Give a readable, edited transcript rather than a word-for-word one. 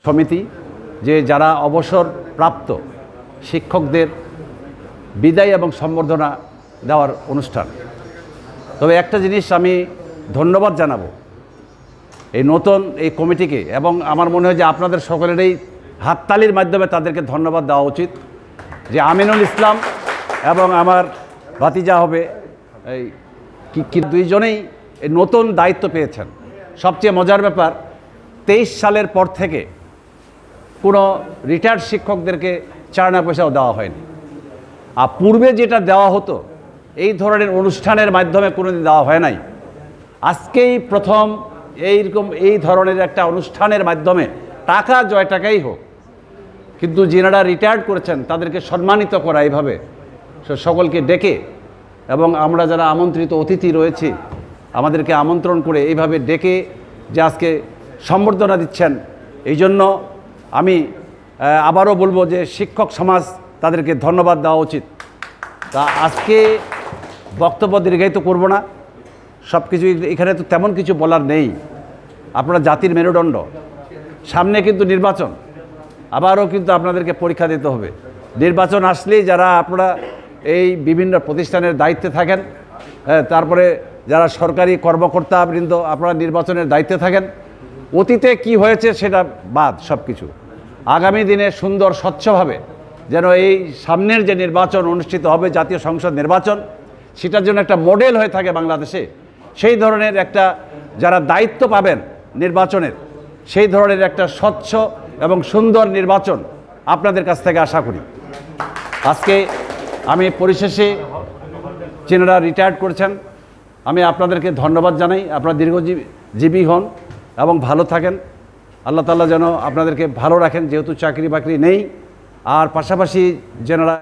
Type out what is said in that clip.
সমিতি যে যারা অবসরপ্রাপ্ত শিক্ষকদের বিদায় এবং সম্বর্ধনা দেওয়ার অনুষ্ঠান। তবে একটা জিনিস আমি ধন্যবাদ জানাবো এই নতুন এই কমিটিকে, এবং আমার মনে হয় যে আপনাদের সকলেরই হাততালির মাধ্যমে তাদেরকে ধন্যবাদ দেওয়া উচিত যে আমিনুল ইসলাম এবং আমার ভাতিজা হবে এই কি দুইজনেই এই নতুন দায়িত্ব পেয়েছেন। সবচেয়ে মজার ব্যাপার 23 সালের পর থেকে কোনো রিটায়ার্ড শিক্ষকদেরকে চার পয়সাও দেওয়া হয়নি। আর পূর্বে যেটা দেওয়া হতো এই ধরনের অনুষ্ঠানের মাধ্যমে কোনোদিন দেওয়া হয় নাই। আজকেই প্রথম এই ধরনের একটা অনুষ্ঠানের মাধ্যমে টাকা জয় টাকাই হোক, কিন্তু যিনারা রিটায়ার্ড করেছেন তাদেরকে সম্মানিত করা এইভাবে সকলকে ডেকে, এবং আমরা যারা আমন্ত্রিত অতিথি রয়েছি আমাদেরকে আমন্ত্রণ করে এইভাবে ডেকে যে আজকে সম্বর্ধনা দিচ্ছেন, এই জন্য আমি আবারও বলবো যে শিক্ষক সমাজ তাদেরকে ধন্যবাদ দেওয়া উচিত। তা আজকে বক্তব্য দীর্ঘায়িত করব না, সব কিছু এখানে তো তেমন কিছু বলার নেই। আপনারা জাতির মেরুদণ্ড, সামনে কিন্তু নির্বাচন, আবারও কিন্তু আপনাদেরকে পরীক্ষা দিতে হবে। নির্বাচন আসলেই যারা আপনারা এই বিভিন্ন প্রতিষ্ঠানের দায়িত্বে থাকেন, তারপরে যারা সরকারি কর্মকর্তাবৃন্দ আপনারা নির্বাচনের দায়িত্বে থাকেন, অতীতে কি হয়েছে সেটা বাদ সব কিছু, আগামী দিনে সুন্দর স্বচ্ছভাবে যেন এই সামনের যে নির্বাচন অনুষ্ঠিত হবে জাতীয় সংসদ নির্বাচন, সেটার জন্য একটা মডেল হয়ে থাকে বাংলাদেশে। সেই ধরনের একটা যারা দায়িত্ব পাবেন নির্বাচনের, সেই ধরনের একটা স্বচ্ছ এবং সুন্দর নির্বাচন আপনাদের কাছ থেকে আশা করি। আজকে আমি পরিশেষে যিনারা রিটায়ার্ড করেছেন আমি আপনাদেরকে ধন্যবাদ জানাই। আপনারা দীর্ঘজীবী হন এবং ভালো থাকেন, আল্লাহ তাআলা যেন আপনাদেরকে ভালো রাখেন, যেহেতু চাকরি বাকরি নেই। আর পাশাপাশি যেনারা